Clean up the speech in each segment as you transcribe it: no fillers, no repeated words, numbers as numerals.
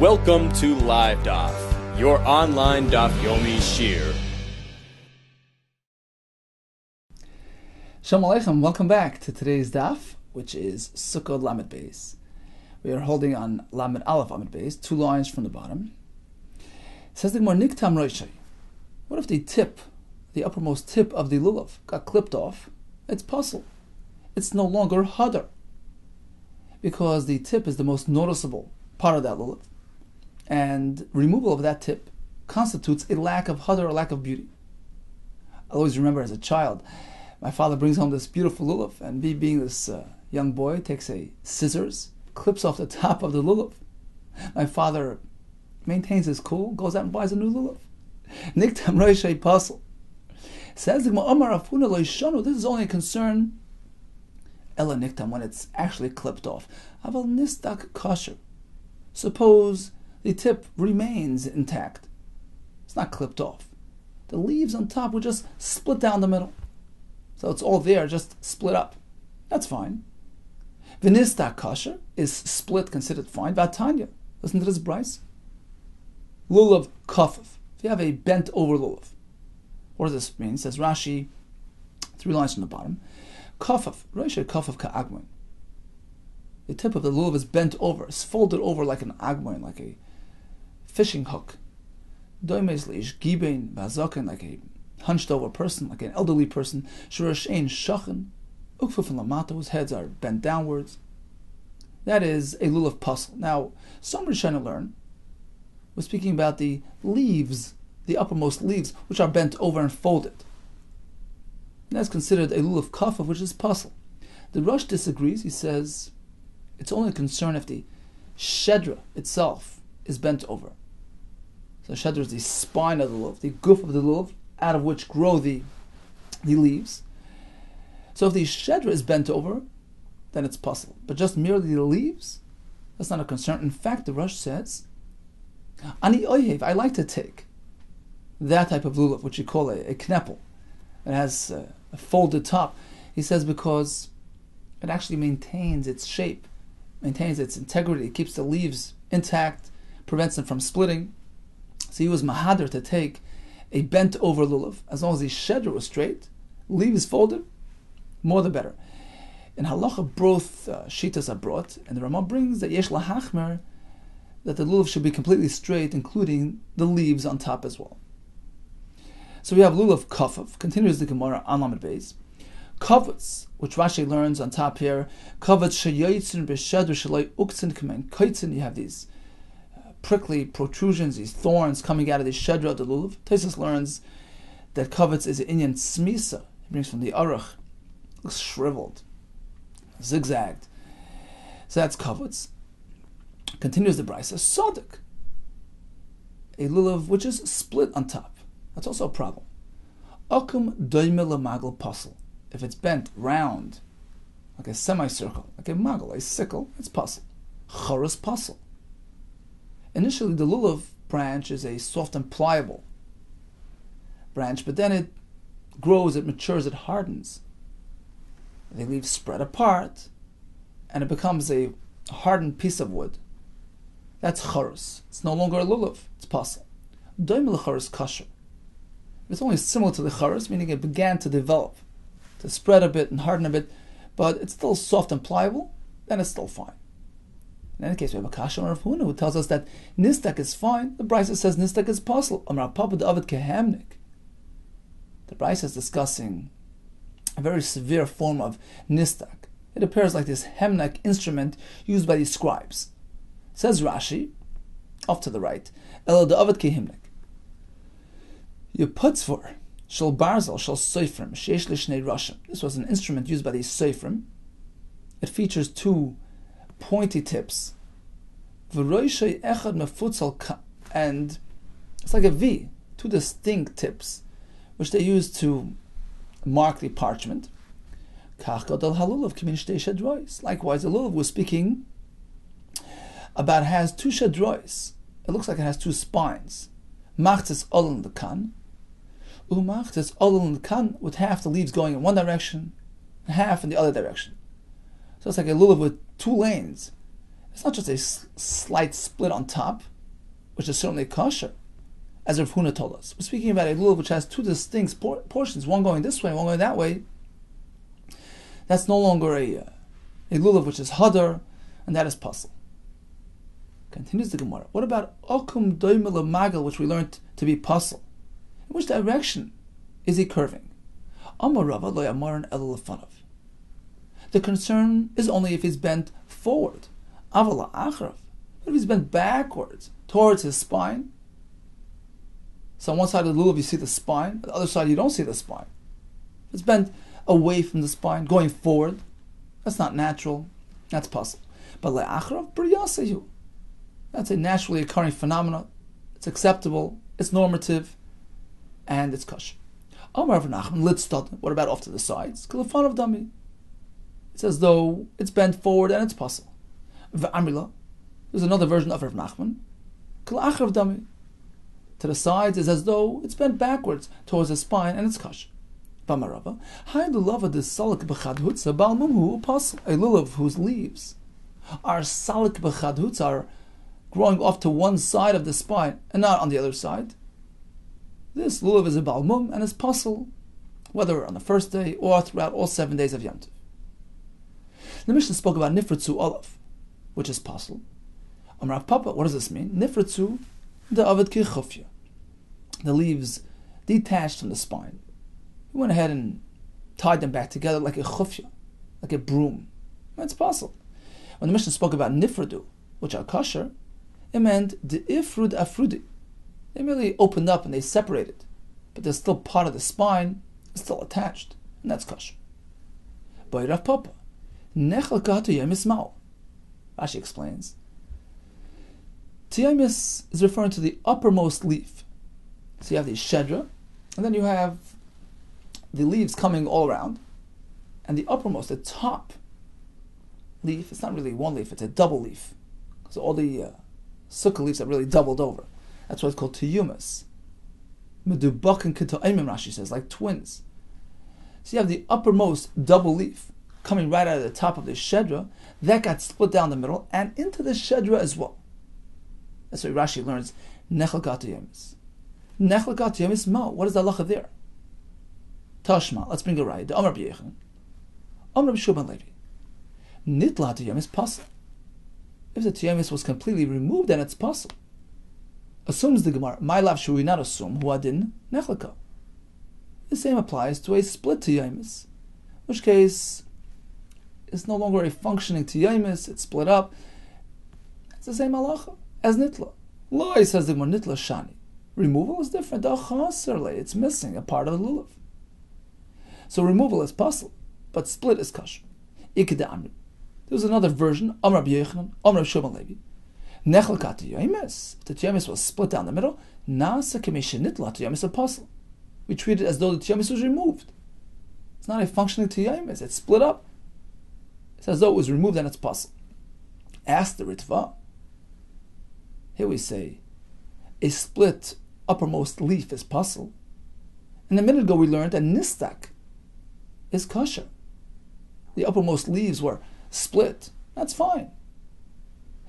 Welcome to Live Daf, your online Daf Yomi Shir. Shalom Aleichem, welcome back to today's Daf, which is SUKKAH Lamed Beis. We are holding on Lamed Aleph Amid Beis, 2 lines from the bottom. It says the Gemara Niktam Roshai. What if the tip, the uppermost tip of the lulav, got clipped off? It's puzzle. It's no longer hadar, because the tip is the most noticeable part of that lulav, and removal of that tip constitutes a lack of hadar, a lack of beauty. I always remember as a child, my father brings home this beautiful lulav, and me being this young boy, takes a scissors, clips off the top of the lulav. My father maintains his cool, goes out and buys a new lulav. Niktam Roshai puzzle. Says the Gemara, this is only a concern Ella Niktam, when it's actually clipped off. Aval nistak kosher. Suppose the tip remains intact. It's not clipped off. The leaves on top would just split down the middle. So it's all there, just split up. That's fine. V'nistak kosher is split, considered fine. Vatanya, listen to this bryce. Lulav kafif. If you have a bent over lulav. What does this mean? Says Rashi, 3 lines from the bottom. Kafif, Roshai kafif ka'agmoin. The tip of the lulav is bent over, it's folded over like an agmoin, like a fishing hook. Doimes leish gibein v'azoken, like a hunched over person, like an elderly person. Shurashein shachen, ukfuf and lamata, whose heads are bent downwards. That is a lulav puzzle. Now, some Rishonim learn, we're speaking about the leaves, the uppermost leaves, which are bent over and folded. And that's considered a lulav kafaf, which is puzzle. The Rosh disagrees. He says it's only a concern if the shedra itself is bent over. So shedra is the spine of the lulav, the goof of the lulav, out of which grow the leaves. So if the shedra is bent over, then it's puzzle. But just merely the leaves, that's not a concern. In fact, the Rosh says, Ani oyev, I like to take that type of lulav, which you call a knepel. It has a folded top. He says because it actually maintains its shape, maintains its integrity, it keeps the leaves intact, prevents them from splitting. So he was mahader to take a bent over lulav, as long as the shedra was straight, leaves folded, more the better. In halacha, both shitas are brought, and the Ramah brings that yesh lahachmer, that the lulav should be completely straight, including the leaves on top as well. So we have lulav kafaf, continues the Gemara on Lamed Beis. Kavutz, which Rashi learns on top here, kavutz sheyotzin b'shedra shaloi uktzin k'men koitzin. You have these prickly protrusions, these thorns coming out of the shedra of the lulav. Tosfos learns that kavutz is an inyan smisa. He brings from the aruch. Looks shriveled, zigzagged. So that's kavutz. Continues the brisa. Sodik, a lulav which is split on top. That's also a problem. Akum doime lemagel puzzle. If it's bent round, like a semicircle, like a magel, a sickle, it's puzzle. Choros puzzle. Initially, the lulav branch is a soft and pliable branch, but then it grows, it matures, it hardens. The leaves spread apart, and it becomes a hardened piece of wood. That's choros. It's no longer a lulav, it's puzzle. Doime lechoros kasher. It's only similar to the choros, meaning it began to develop, to spread a bit and harden a bit, but it's still soft and pliable, then it's still fine. In any case, we have a kasha on Rav Huna who tells us that nistak is fine. The Brisa says nistak is possible. The Brisa is discussing a very severe form of nistak. It appears like this hemnek instrument used by these scribes. Says Rashi, off to the right, Elo da'avad kehimnek. You puts for shel barzel shel soifrim sheish lishnei rashim. This was an instrument used by these soifrim. It features 2 pointy tips, v'roishei echad mefutzal, and it's like a V, 2 distinct tips, which they use to mark the parchment. Kach gadol halulav kimin shtei shedrois. Likewise, the lulav was speaking about has 2 shedrois. It looks like it has 2 spines. Machtes olon lekan, umachtes olon lekan, with half the leaves going in one direction, and half in the other direction. So it's like a lulav with 2 lanes. It's not just a slight split on top, which is certainly kosher, as Rav Huna told us. We're speaking about a lulav which has two distinct portions, one going this way, one going that way. That's no longer a lulav which is hadar, and that is puzzle. Continues the Gemara. What about okum doimel magal, which we learned to be puzzle? In which direction is he curving? Amar Rava lo yamaran el lefanav. The concern is only if he's bent forward. Avala achrav. But if he's bent backwards towards his spine, so on one side of the lulav you see the spine, on the other side you don't see the spine. If it's bent away from the spine, going forward, that's not natural, that's puzzle. But le'achrav b'riyasehu. That's a naturally occurring phenomenon. It's acceptable, it's normative, and it's kosher. Amar Rav Nachman litztad. What about off to the sides? Kalafan of dami. It's as though it's bent forward and it's puzzle. V'amrila. There's another version of Rav Nachman. Kalachrav dami. To the sides is as though it's bent backwards towards the spine and it's kosher. V'amarava. Hay lulava desalik b'chadhutza bal mumhu puzzle. A lulav whose leaves are salik b'chadhutza, are growing off to one side of the spine and not on the other side. This lulav is a balmum and is puzzle, whether on the first day or throughout all 7 days of Yom Tov. The Mishnah spoke about nifritzu olav, which is puzzle. Amrav Papa, what does this mean? Nifritzu the avid kichufya. The leaves detached from the spine. He went ahead and tied them back together like a chufya, like a broom. That's puzzle. When the Mishnah spoke about nifradu, which are kosher, it meant the ifrud afrudi. They merely opened up and they separated, but there's still part of the spine, it's still attached, and that's kosher. By Rav Papa, nechalka tiyamis ma'u. Rashi explains, tiyamis is referring to the uppermost leaf. So you have the shedra, and then you have the leaves coming all around, and the uppermost, the top leaf, it's not really one leaf, it's a double leaf. So all the SUKKAH leaves are really doubled over. That's why it's called tiyumas. Medubakin kito'imim, Rashi says, like twins. So you have the uppermost double leaf coming right out of the top of the shedra, that got split down the middle and into the shedra as well. That's why Rashi learns nechalkat tiyamis. Nechalkat tiyamis ma. What is the halacha there? Tashma. Let's bring a raya. The Amar B'yechan. Amar B'shuban Levi. Nitla tiyamis pasal. If the tiyamis was completely removed, then it's pasal. Assumes the Gemara. My love, should we not assume huadin nechlaka? The same applies to a split tiyamis, in which case it's no longer a functioning tiyamis, it's split up. It's the same halacha as nitla. Loi, says the Gemara, nitla shani. Removal is different. It's missing a part of the lulav. So removal is pasal, but split is kosher. Ikeda amri. There's another version. Amar B'yechan, Amar Shimon Levi. Nechalkat tiyamis. If the tiyamis was split down the middle, nasa k'mishin nitla tiyamis apostle. We treat it as though the tiyamis was removed. It's not a functioning tiyamis. It's split up. It's as though it was removed and it's apostle. Ask the Ritva. Here we say, a split uppermost leaf is puzzle. And a minute ago we learned that nistak is kosher. The uppermost leaves were split. That's fine.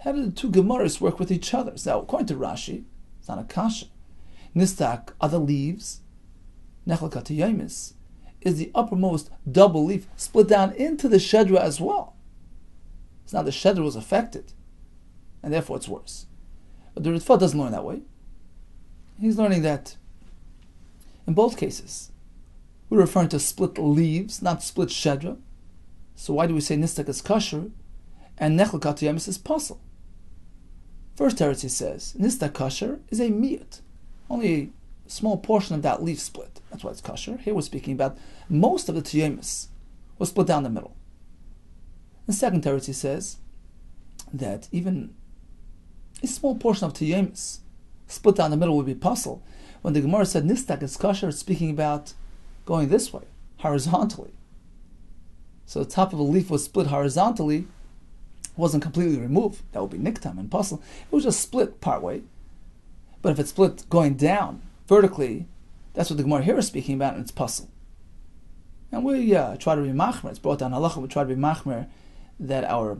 How did the two Gemaras work with each other? Now, according to Rashi, it's not a kasha. Nistak are the leaves. Nechalkat tiyamis is the uppermost double leaf split down into the shedra as well. So now the shedra was affected, and therefore it's worse. But the Ritva doesn't learn that way. He's learning that in both cases, we're referring to split leaves, not split shedra. So why do we say nistak is kosher and nechalkat tiyamis is puzzle? First teretz, he says, nistak kosher is a miyut, only a small portion of that leaf split. That's why it's kosher. Here we're speaking about most of the tiyamis was split down the middle. The second teretz, he says that even a small portion of tiyamis split down the middle would be puzzle. When the Gemara said nistak is kosher, it's speaking about going this way, horizontally. So the top of a leaf was split horizontally, wasn't completely removed. That would be niktam and puzzle. It was just split part way. But if it's split going down vertically, that's what the Gemara here is speaking about, and it's puzzle. And we try to be machmer. It's brought down halacha. We try to be machmer that our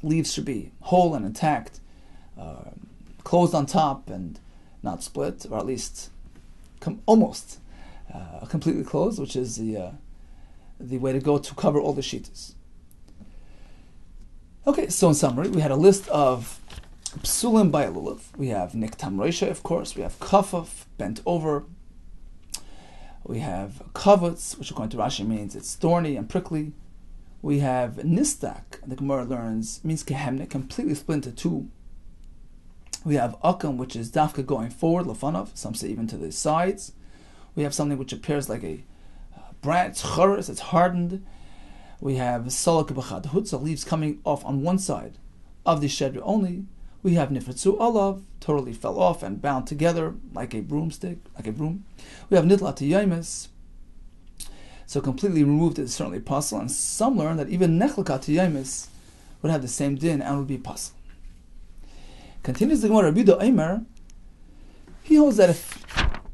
leaves should be whole and intact, closed on top and not split, or at least almost completely closed, which is the way to go to cover all the shittas. Okay, so in summary, we had a list of psulim by a lulav. We have niktam reisha, of course. We have kafaf, bent over. We have kavutz, which according to Rashi means it's thorny and prickly. We have nistak, the Gemara learns, means kehemne, completely split into two. We have akam, which is dafka going forward, lafanav, some say even to the sides. We have something which appears like a branch, choros, it's hardened. We have salak b'chad hutza, leaves coming off on one side of the shedra only. We have nifritzu alav, totally fell off and bound together like a broomstick, like a broom. We have nitlat yamis, so completely removed is certainly possible. And some learn that even nechlakat yamis would have the same din and would be possible. Continues the Gemara, Rabbi Yehuda Kessler, he holds that if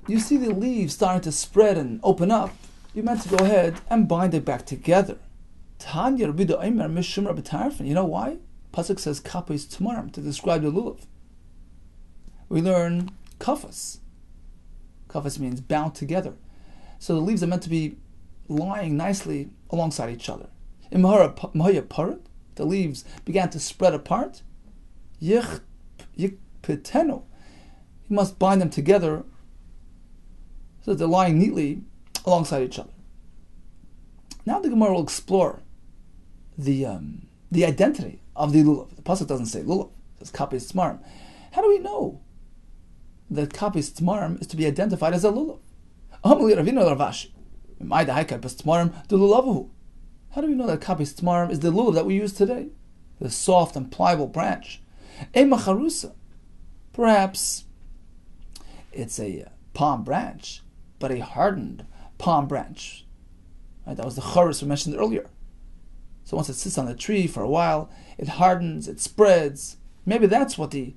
you see the leaves starting to spread and open up, you're meant to go ahead and bind it back together. Tanya Rabbi Yehuda Kessler mishum Rabbi Tarfon. You know why? Pasuk says kapos tamarim to describe the lulav. We learn kafas. Kafas means bound together. So the leaves are meant to be lying nicely alongside each other. In Mahaya Parat, the leaves began to spread apart. Yikpetenu. You must bind them together so that they're lying neatly alongside each other. Now the Gemara will explore the identity of the lulav. The pasuk doesn't say lulav; it says kapos tamarim. How do we know that kapos tamarim is to be identified as a lulav? How do we know that kapos tamarim is the lulav that we use today, the soft and pliable branch? Perhaps it's a palm branch, but a hardened palm branch. Right? That was the choros we mentioned earlier. So once it sits on the tree for a while, it hardens, it spreads. Maybe that's what the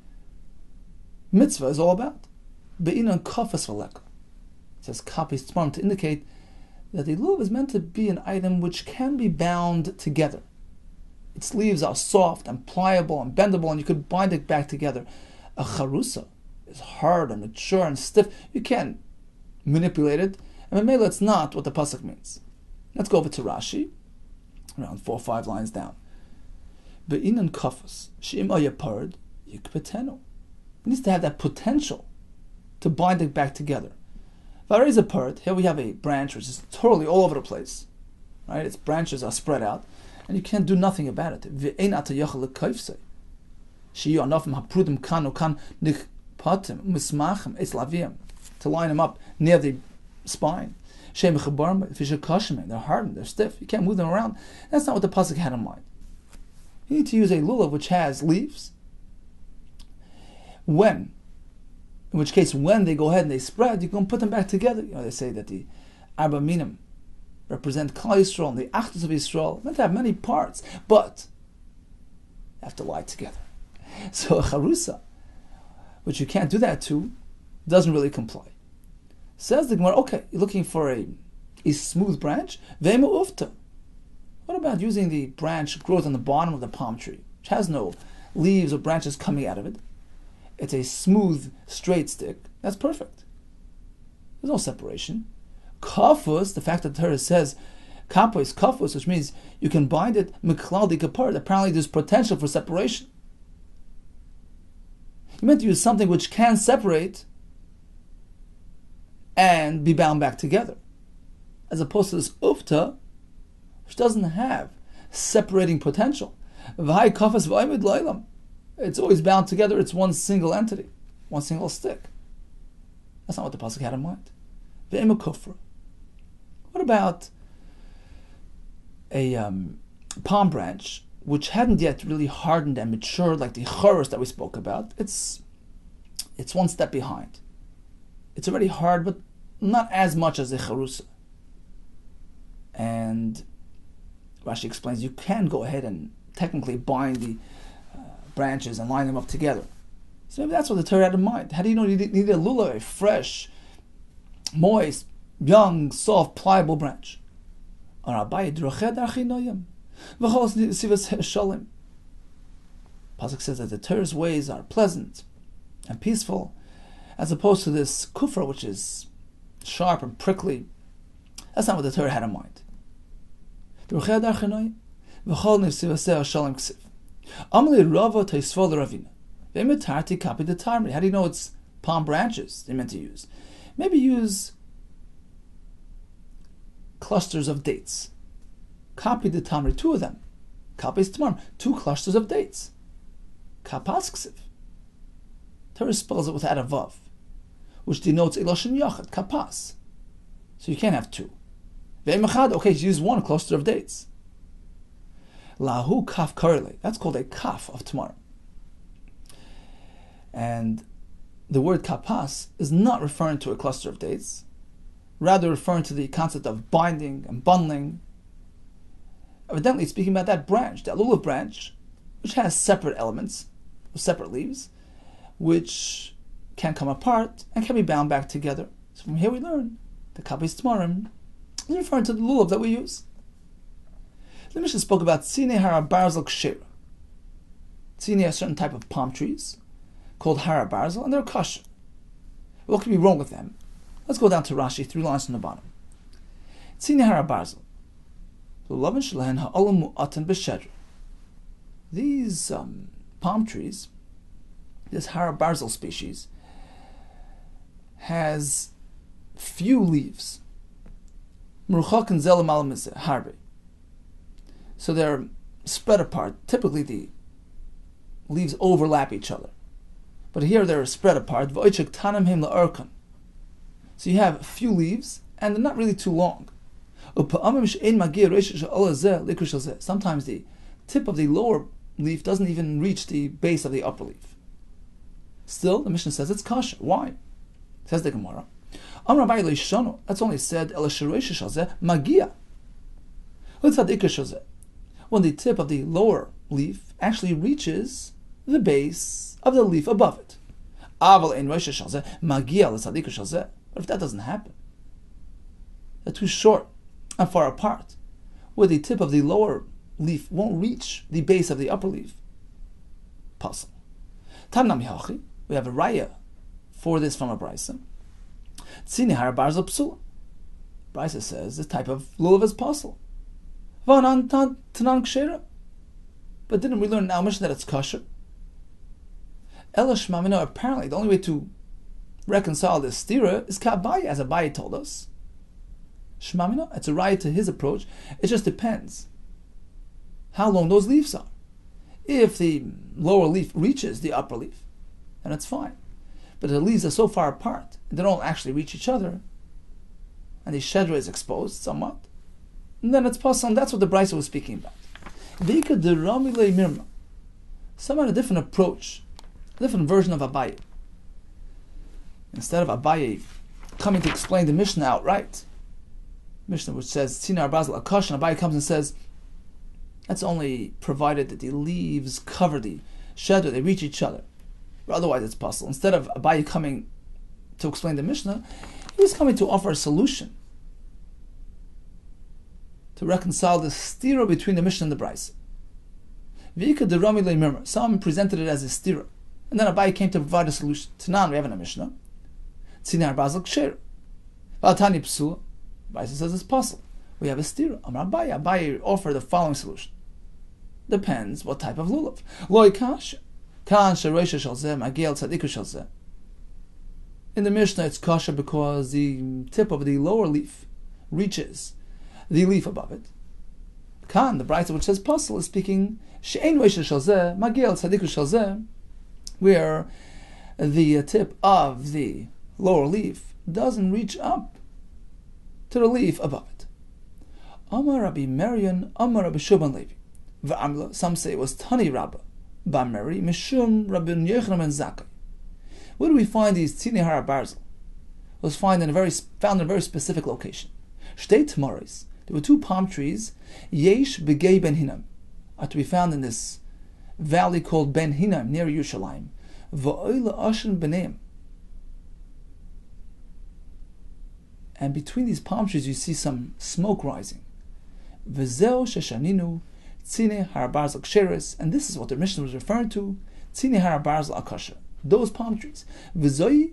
mitzvah is all about. Be'inan kafas v'leka. It says kapos tamarim to indicate that the lulav is meant to be an item which can be bound together. Its leaves are soft and pliable and bendable, and you could bind it back together. A charusa is hard and mature and stiff. You can't manipulate it. And maybe that's not what the pasuk means. Let's go over to Rashi, around 4 or 5 lines down. Be'inan kafas she'im ayapard yikpetenu. It needs to have that potential to bind it back together. Varez a part. Here we have a branch which is totally all over the place. Right? Its branches are spread out, and you can't do nothing about it. Ve'ein ata yachal lekayfsei. She'yu anofim haprudim kan ukan nichpatim mismachem es lavim, to line them up near the spine. She'em mechabarm fishakashim. They're hardened. They're stiff. You can't move them around. That's not what the pasuk had in mind. You need to use a lulav which has leaves. In which case, when they go ahead and they spread, you can put them back together. You know, they say that the Arba Minim represent Klal Yisrael and the Achdus of Yisrael. Meant to have many parts, but have to lie together. So a charusa, which you can't do that to, doesn't really comply. Says the Gemara, okay, you're looking for a smooth branch. Vema ufta. What about using the branch that grows on the bottom of the palm tree, which has no leaves or branches coming out of it? It's a smooth, straight stick. That's perfect. There's no separation. Kafus, the fact that the Torah says kapos kafus, which means you can bind it miklaldi kapar. Apparently, there's potential for separation. You meant to use something which can separate and be bound back together, as opposed to this ufta, which doesn't have separating potential. V'hai kafus v'ayimid lo'ilam. It's always bound together. It's one single entity, one single stick. That's not what the pasuk had in mind. Ve'ema kufra. What about a palm branch which hadn't yet really hardened and matured like the choros that we spoke about? It's one step behind. It's already hard, but not as much as the charusa. And Rashi explains you can go ahead and technically bind the branches and line them up together. So maybe that's what the Torah had in mind. How do you know you need a lulav, a fresh, moist, young, soft, pliable branch? Pasuk says that the Torah's ways are pleasant and peaceful, as opposed to this kufra, which is sharp and prickly. That's not what the Torah had in mind. How do you know it's palm branches they're meant to use? Maybe use clusters of dates. Copy the tamri, two of them. Copy tamar, two clusters of dates. Kapas. Torah spells it without a vav, which denotes iloshin yachad, kapas. So you can't have two. Okay, you use one cluster of dates. Lahu kaf karele. That's called a kaf of tomorrow. And the word kapas is not referring to a cluster of dates, rather referring to the concept of binding and bundling. Evidently speaking about that branch, that lulav branch, which has separate elements, separate leaves, which can come apart and can be bound back together. So from here we learn the kapis tamarim is referring to the lulav that we use. The Mishnah spoke about tzine hara barzel kshera. Tzine are a certain type of palm trees called hara barzel, and they're kosher. What could be wrong with them? Let's go down to Rashi, 3 lines from the bottom. Tzine hara barzel. These palm trees, this hara barzel species, has few leaves. So they're spread apart. Typically the leaves overlap each other. But here they're spread apart. So you have few leaves, and they're not really too long. Sometimes the tip of the lower leaf doesn't even reach the base of the upper leaf. Still, the Mishnah says it's kosher. Why? Says the Gemara. That's only said magia. When the tip of the lower leaf actually reaches the base of the leaf above it. But if that doesn't happen, they're too short and far apart, where the tip of the lower leaf won't reach the base of the upper leaf. Possible. We have a raya for this from a brisa. Brisa says this type of lulav is possible. But didn't we learn in our Mishnah that it's kosher? Apparently the only way to reconcile this stira is ka'abaye, as Abaye told us. Shmamina, it's a right to his approach. It just depends how long those leaves are. If the lower leaf reaches the upper leaf, then it's fine. But the leaves are so far apart, they don't actually reach each other, and the shedra is exposed somewhat, and then it's possible, and that's what the Brisa was speaking about. Some had a different approach, a different version of Abaye. Instead of Abaye coming to explain the Mishnah outright, Mishnah which says Tzina Basel Akash, and Abaye comes and says that's only provided that the leaves cover the shedra, they reach each other. But otherwise it's possible. Instead of Abaye coming to explain the Mishnah, he was coming to offer a solution to reconcile the stira between the Mishnah and the Brisa. Some presented it as a stira, and then Abaye came to provide a solution. Tanan, we have in a Mishnah, Tzinar Basel Ksher. Valtani Psula, Brisa says it's possible. We have a stira. Amar Abaye. Abaye offered the following solution. Depends what type of lulav. Loi kasha. Kan sheresha shalzeh magel tzadiku shalzeh. In the Mishnah, it's kasha because the tip of the lower leaf reaches the leaf above it. Kan, the Brisa which says puzzle, is speaking she'ein resha shalzeh magel tzadiku shalzeh, where the tip of the lower leaf doesn't reach up to the leaf above it. Amar Rabbi Marion, Amar Rabbi Shuban Levi. V'amla, some say it was Tani Rabba, Bameri, Mishum Rabbi Yehuda and Zakkai. Where do we find these Tzine Hara Barzel? It was found in a very specific location. Shtei Tamaris, there were 2 palm trees, Yesh Begei Ben Hinam, are to be found in this valley called Ben Hinam, near Yerushalayim. V'oila Ashen Beneim. And between these palm trees you see some smoke rising. V'zeo sheshaninu Tzine harabarzel ksheris, and this is what the Mishnah was referring to. Tzine harabarzel akasha, those palm trees. V'zoi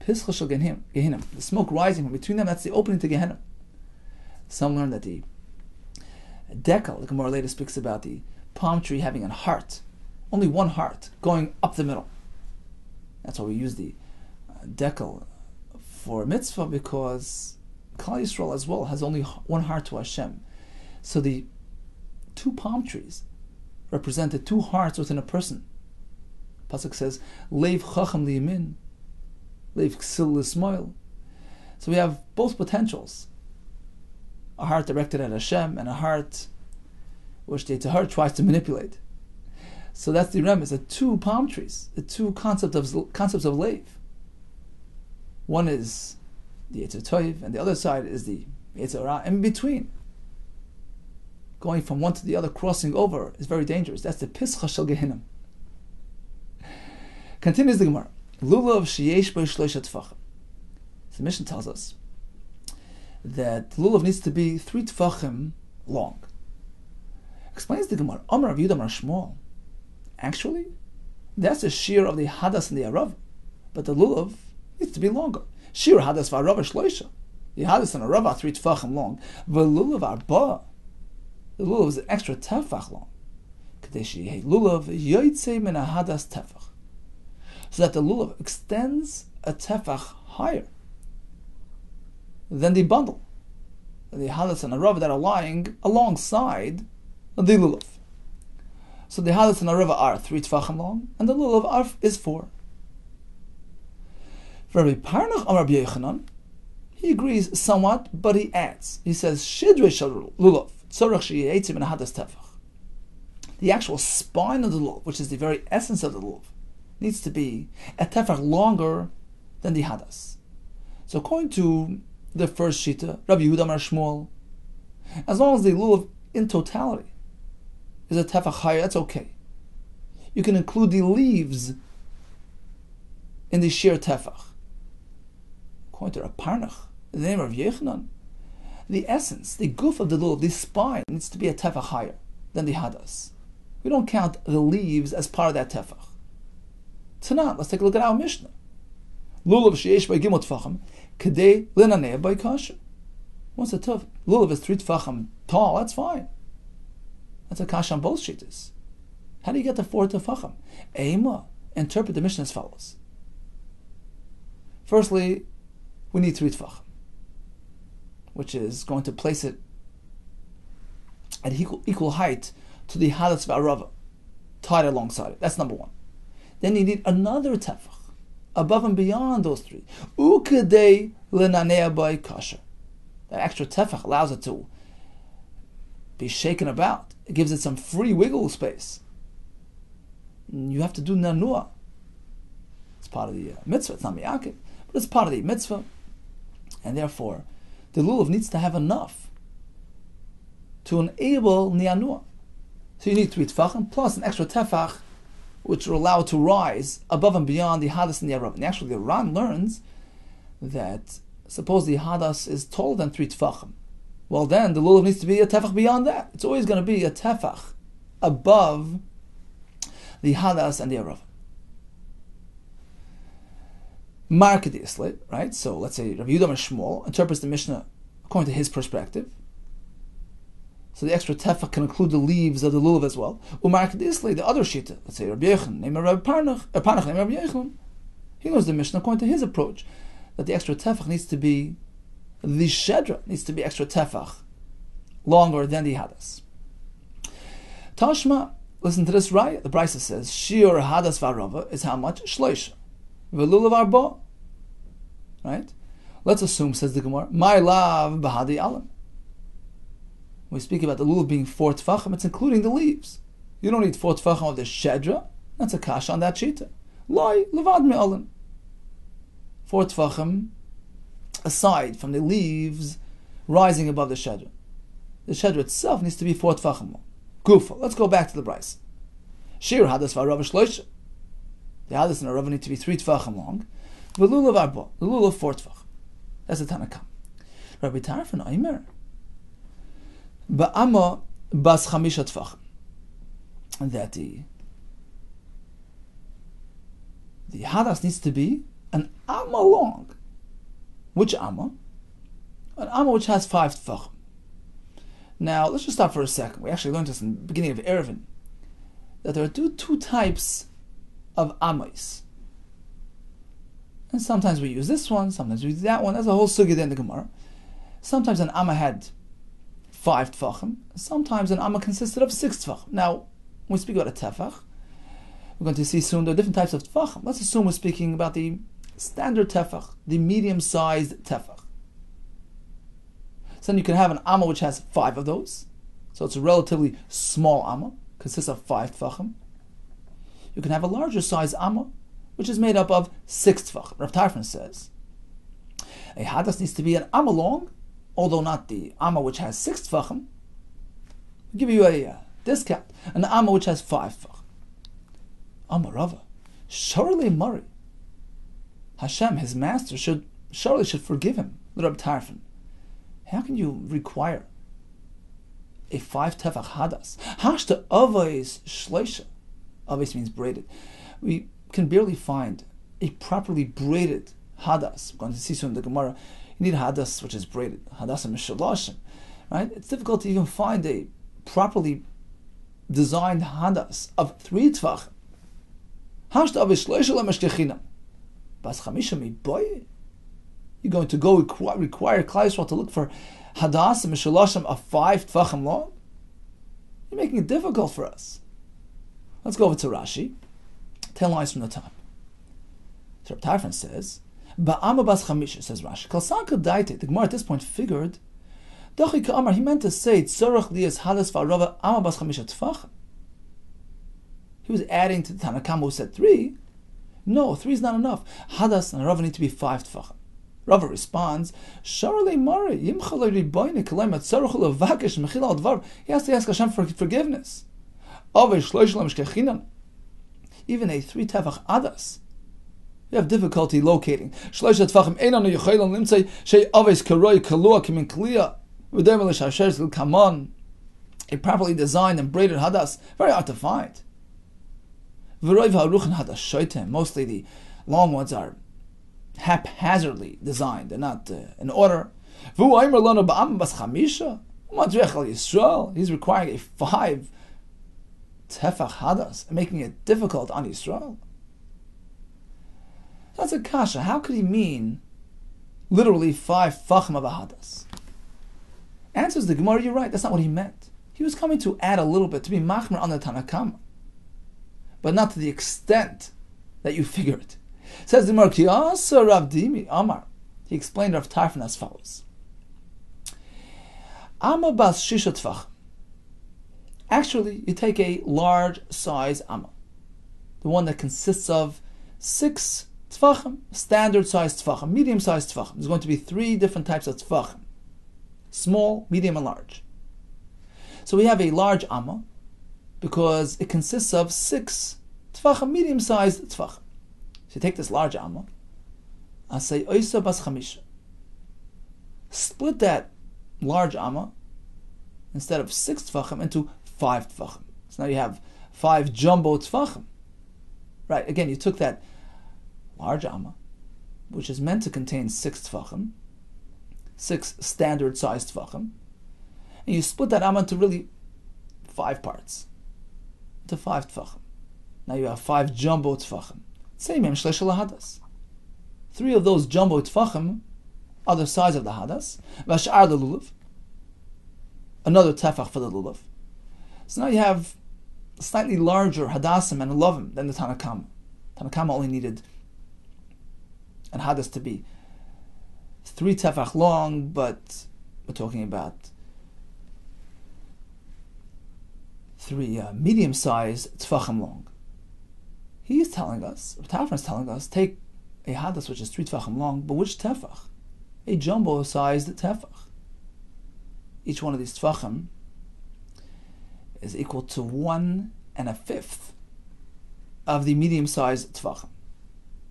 pischa shel Gehinnom, the smoke rising from between them, that's the opening to Gehenna. Some learn that the decal, the Gemara later speaks about the palm tree having a heart, only one heart, going up the middle. That's why we use the decal for mitzvah, because Klal Yisrael as well has only one heart to Hashem. So the two palm trees represent the two hearts within a person. Pasuk says, Leiv chacham liyamin, Leiv ksil lismoil. So we have both potentials. A heart directed at Hashem and a heart which the Yetzer Hara tries to manipulate. So that's the remez, the two palm trees, the two concepts of Leiv. One is the Yetzer Tov, and the other side is the Yetzer Hara. In between, going from one to the other, crossing over, is very dangerous. That's the Pischa Shel Gehinnom. Continues the Gemara. Lulav sheyesh bo shloisha tefachim. The Mishnah tells us that lulav needs to be 3 tefachim long. Explains the Gemara. Amar Rabbi Yehuda Amar Shmuel. Actually, that's a shear of the hadas and the arav, but the lulav needs to be longer. Shir hadas v'arav shloisha. The hadas and arav are 3 tefachim long. V'lulav arba. The lulav is an extra tefach long. Kadeshi hey lulav yoytze min hadas tefach. So that the lulav extends a tefach higher than the bundle, the hadas and arav that are lying alongside the lulav. So the hadas and arav are 3 tefachim long, and the lulav is 4. For Rabbi Parnach or Rabbi Yochanan, he agrees somewhat, but he adds. He says, Shidrei shel lulav, tzorach sheyetzim min hadas tefach. The actual spine of the lulav, which is the very essence of the lulav, needs to be a tefach longer than the hadas. So according to the first shita, Rabbi Yehuda Amar Shmuel, as long as the lulav in totality is a tefach higher, that's okay. You can include the leaves in the sheer tefach. According to Rabbi Parnach, the name of Yechanan, the essence, the guf of the lulav, the spine, needs to be a tefach higher than the hadas. We don't count the leaves as part of that tefach. Tonight, let's take a look at our Mishnah. Lulav sheyesh by gimel tefachim, kedei linaneh by kasher. What's the tough? Lulav is 3 tefachim tall, that's fine. That's a kasha on both shittas. How do you get to 4 tefachim? Eima, interpret the Mishnah as follows. Firstly, we need 3 tefachim, which is going to place it at equal height to the hadas v'arava, tied alongside it. That's number 1. Then you need another tefach above and beyond those 3. Ukedei lenanea by kasher. That extra tefach allows it to be shaken about. It gives it some free wiggle space. You have to do nanua. It's part of the mitzvah. It's not miyakid, but it's part of the mitzvah, and therefore the lulav needs to have enough to enable nianua. So you need 3 tefachim plus an extra tefach, which will allow it to rise above and beyond the hadas and the arav. And actually, the Ran learns that suppose the hadas is taller than 3 tefachim, well then the lulav needs to be a tefach beyond that. It's always going to be a tefach above the hadas and the arav. Markedisly, right? So let's say Rabbi Yehuda Shmuel interprets the Mishnah according to his perspective. So the extra tefach can include the leaves of the lulav as well. Umarkedisli, the other shita, let's say Rabbi Yechon, name of Rabbi Parnach, name of Rabbi Yechon. He knows the Mishnah according to his approach, that the extra tefach needs to be, the shedra needs to be extra tefach, longer than the hadas. Tashma, listen to this raya. The Brisa says, Shiur hadas v'arava is how much? Shloisha. V'lulav arba. Right? Let's assume, says the Gemara, my love bahadi alam. When we speak about the lulav being 4 tefachim, it's including the leaves. You don't need 4 tefachim of the shedra. That's a kasha on that shita. Loi levad me'alan. 4 tefachim aside from the leaves rising above the shedra. The shedra itself needs to be 4 tefachim long. Gufa. Let's go back to the Bryce. Shir hadas v'arav shloisha. The hadas and arav need to be 3 tefachim long. V'lulav arba. The lulav 4 tefachim. That's the Tanakam. Rabbi Tarfon Aimer. Ba'ama bas chamisha tefachim. that the hadas needs to be an amma long. Which amma? An amma which has 5 tefachim. Now, let's just stop for a second. We actually learned this in the beginning of Erevin, that there are two types of amais. And sometimes we use this one, sometimes we use that one. There's a whole sugya in the Gemara. Sometimes an amma had 5 tefachim. Sometimes an amma consisted of 6 tefachim. Now, when we speak about a tefach, we're going to see soon there are different types of tefachim. Let's assume we're speaking about the standard tefach, the medium-sized tefach. So then you can have an amma which has 5 of those. So it's a relatively small amma, consists of 5 tefachim. You can have a larger size amma, which is made up of 6 tefachim. Rav Tarfon says, a hadas needs to be an amma long, although not the amma which has 6 tefachim. I'll give you a discount. An amma which has 5 tefachim. Amma Rava, surely Mari, Hashem, his master, should forgive him. Rav Tarfon, how can you require a 5 tefach hadas? Hashta avos shleisha. Avos means braided. We can barely find a properly braided hadas. We're going to see soon in the Gemara. You need a hadas which is braided. Hadas and mishalashim. Right? It's difficult to even find a properly designed hadas of 3 tefach. Hashta avos shleisha lemeshkechinam. Bas chamisha mi boy. You're going to go require Klal Yisrael to look for hadas and mishalashim of 5 tefachim long? You're making it difficult for us. Let's go over to Rashi. 10 lines from the top. So Reb Tarfon says, Ba'ama bas chamisha, says Rashi. Kalsanka daite. The Gemara at this point figured, Dochi ka'amar, he meant to say, Tzorach liyas hadas va'arava ama bas chamisha tefachim. He was adding to the Tanakama who said 3. No, 3 is not enough. Hadas and Rava need to be 5 tefachim. Rava responds, Sharle Mari, Yimchalei Riboine, Kalem at Sarachul Vakesh, Mechila Advar. He has to ask Hashem for forgiveness. Even a 3 tefach adas, you have difficulty locating. A properly designed and braided hadas, very hard to find. Mostly the long ones are haphazardly designed. They're not in order. He's requiring a 5 tefach hadas and making it difficult on Yisrael. That's a kasha. How could he mean literally 5 tefachim of a hadas? Answers the Gemara, you're right, that's not what he meant. He was coming to add a little bit, to be machmer on the Tanakama, but not to the extent that you figured. Says the Gemara, Rav Dimi Amar. He explained Rav Tarfon as follows: Amma bas shisha tefach. Actually, you take a large size amma, the one that consists of 6 tefachim, standard size tefachim, medium size tefachim. There's going to be 3 different types of tefachim: small, medium, and large. So we have a large amma because it consists of 6 tefachim, medium sized tefachim. So you take this large amma, I say oisa bas chamisha. Split that large amma instead of 6 tefachim into 5 tefachim. So now you have 5 jumbo tefachim. Right, again, you took that large amma, which is meant to contain 6 tefachim, 6 standard sized tefachim, and you split that amma into really 5 parts, into 5 tefachim. Now you have 5 jumbo tefachim. Same im shleisha lahadas. 3 of those jumbo tefachim are the size of the hadas. V'ashar the lulav, another tefach for the lulav. So now you have slightly larger hadasim and lulavim than the Tanakama. Tanakama only needed an hadas to be 3 tefach long, but we're talking about 3 medium-sized tefachim long. He's telling us, Tarfon is telling us, take a hadas which is 3 tefachim long, but which tefach? A jumbo-sized tefach. Each one of these tefachim is equal to 1 1/5 of the medium-sized tefachim.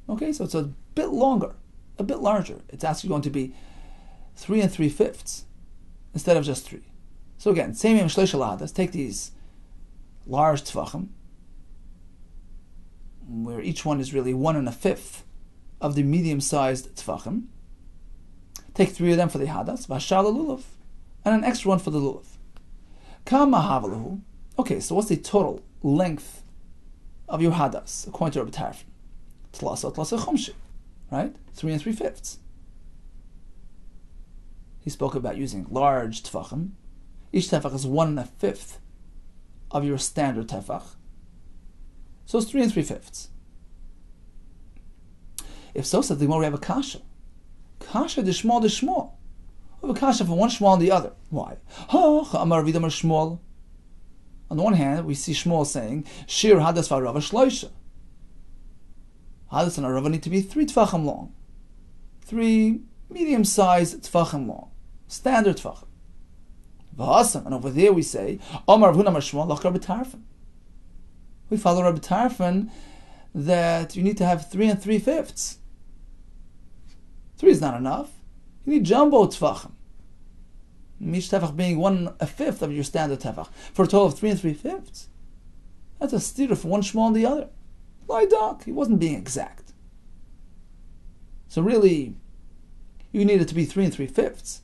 Okay, so it's a bit longer, a bit larger. It's actually going to be 3 3/5 instead of just 3. So again, same im shleisha lahadas. Take these large tefachim, where each one is really 1 1/5 of the medium-sized tefachim. Take 3 of them for the hadas, v'ashar lulav, and an extra one for the lulav. Kama havalahu. Okay, so what's the total length of your hadas according to Rabbi Tarfon? Tlasa chomshi, right? 3 3/5. He spoke about using large tefachim. Each tefach is 1 1/5 of your standard tefach. So it's 3 3/5. If so, said the Gemara, we have a kasha. Kasha de shmol de shmol. We have a kasha from one shmol and the other. Why? Amar vidamar shmol. On the one hand, we see Shmuel saying, Shir hadas v'arava shloisha. Hadas and arava need to be 3 tefachim long. 3 medium-sized tefachim long. Standard tefachim. V'hasam, and over there we say, Amar v'hunam Shmuel lach Rabbi Tarfon. We follow Rabbi Tarfon that you need to have 3 3/5. 3 is not enough. You need jumbo tefachim. Each tefach being 1 1/5 of your standard tefach, for a total of 3 3/5. That's a steer for one shmol and the other. Laidak, he wasn't being exact. So really, you need it to be 3 3/5.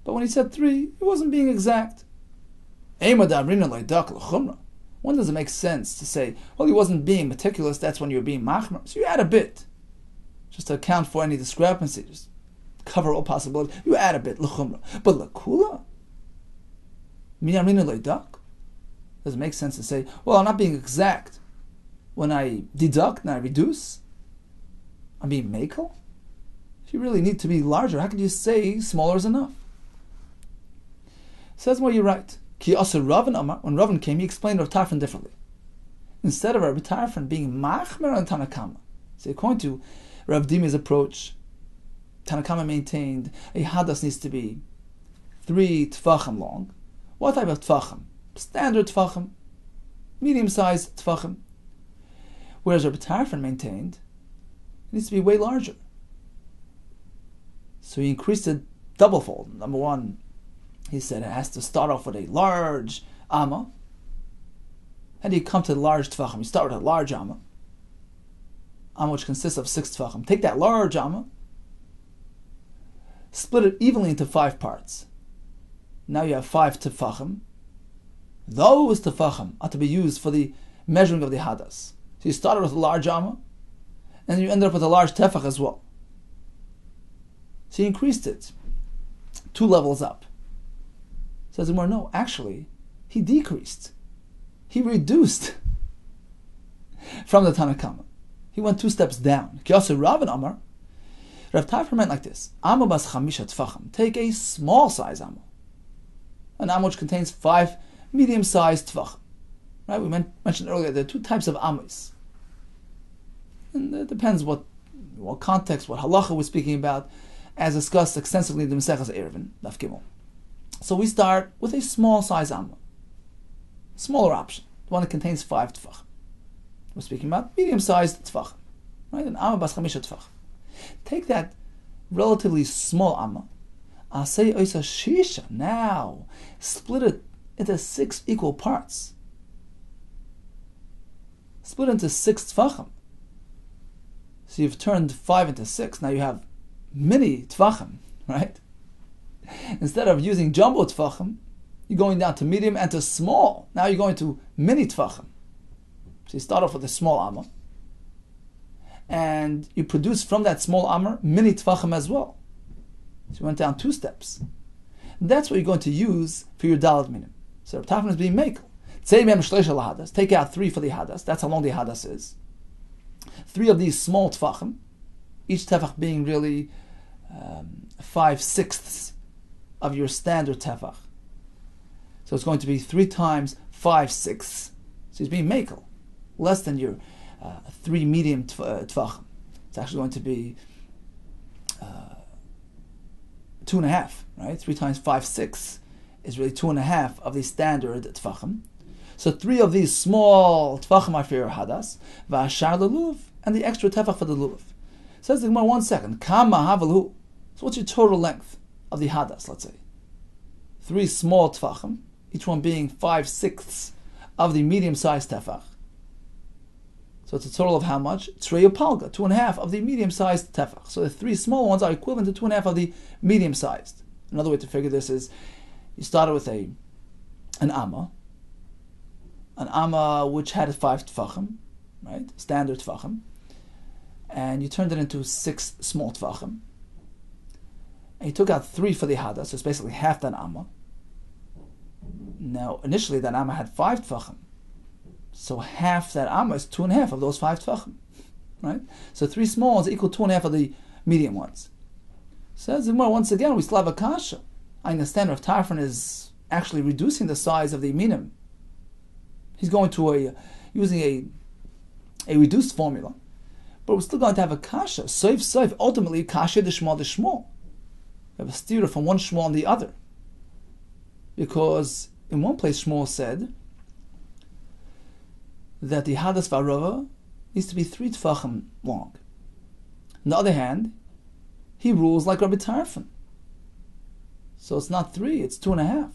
But when he said 3, he wasn't being exact. When does it make sense to say, well, he wasn't being meticulous, that's when you're being machmer? So you add a bit, just to account for any discrepancies. Cover all possibilities. You add a bit, l'chumra. But l'kula? Does it make sense to say, well, I'm not being exact when I deduct and I reduce? I'm being makel? If you really need to be larger, how could you say smaller is enough? Says, well, you're right. Ki asa Ravan Amar, when Ravan came, he explained Rabbi Tarfon differently. Instead of Rabbi Tarfon being machmer on Tanakama, so according to Rav Dimi's approach, Tanakama maintained a hadas needs to be 3 tefachim long. What type of tefachim? Standard tefachim, medium-sized tefachim. Whereas Rabbi Tarfon maintained it needs to be way larger. So he increased it double-fold. Number one, he said it has to start off with a large amma, and you come to the large tefachim. You start with a large amma which consists of 6 tefachim. Take that large amma, split it evenly into 5 parts. Now you have 5 tefachim. Those tefachim are to be used for the measuring of the hadas. So you started with a large amma, and you ended up with a large tefach as well. So you increased it 2 levels up. Says the Gemara, no, actually, he decreased. He reduced from the Tanakama. He went 2 steps down. Kiyasa Rav and Amar. Rav Tarfon meant like this: Amma bas chamisha tefachim. Take a small size amma, an amma which contains 5 medium-sized tefachim. Right? We mentioned earlier there are 2 types of ammas, and it depends what context, what halacha we're speaking about, as discussed extensively in the Maseches Eruvin, Daf Gimel. So we start with a small size amma, smaller option, the one that contains 5 tefachim. We're speaking about medium-sized tefachim, right? An amma bas chamisha tefachim. Take that relatively small amma, asay oisa shisha. Now split it into 6 equal parts. Split into 6 tefachim. So you've turned 5 into 6. Now you have mini tefachim, right? Instead of using jumbo tefachim, you're going down to medium and to small. Now you're going to mini tefachim. So you start off with a small amma, and you produce from that small amma mini tefachim as well. So you went down 2 steps. That's what you're going to use for your dalad minim. So Rav Tarfon is being makel. Take out 3 for the hadas. That's how long the hadas is. 3 of these small tefachim, each tefach being really 5/6 of your standard tefach. So it's going to be 3 times 5/6. So he's being makel, less than your 3 medium tefachim. It's actually going to be 2.5, right? 3 times 5/6 is really 2.5 of the standard tefachim. So 3 of these small tefachim are for your hadas, v'ashar lulav, and the extra tefach for the lulav. Says the Gemara, 1 second, kama havalu. So what's your total length of the hadas? Let's say 3 small tefachim, each one being 5/6 of the medium-sized tefach. So it's a total of how much? Trei palga, 2.5 of the medium-sized tefach. So the 3 small ones are equivalent to 2.5 of the medium-sized. Another way to figure this is, you started with an amma which had 5 tefachim, right? Standard tefachim. And you turned it into 6 small tefachim. And you took out 3 for the hadas, so it's basically half that amma. Now, initially that amma had 5 tefachim. So half that amma is 2.5 of those 5 tefachim, right? So 3 small ones equal 2.5 of the medium ones. Says the Gemara, once again, we still have a kasha. I understand Rav Tarfon is actually reducing the size of the minim. He's going to using a reduced formula, but we're still going to have a kasha. Soif, ultimately kasha the shmal. We have a steer from one shmal and the other, because in one place Shmuel said that the hadas v'arava needs to be 3 tefachim long. On the other hand, he rules like Rabbi Tarfon. So it's not 3, it's 2.5.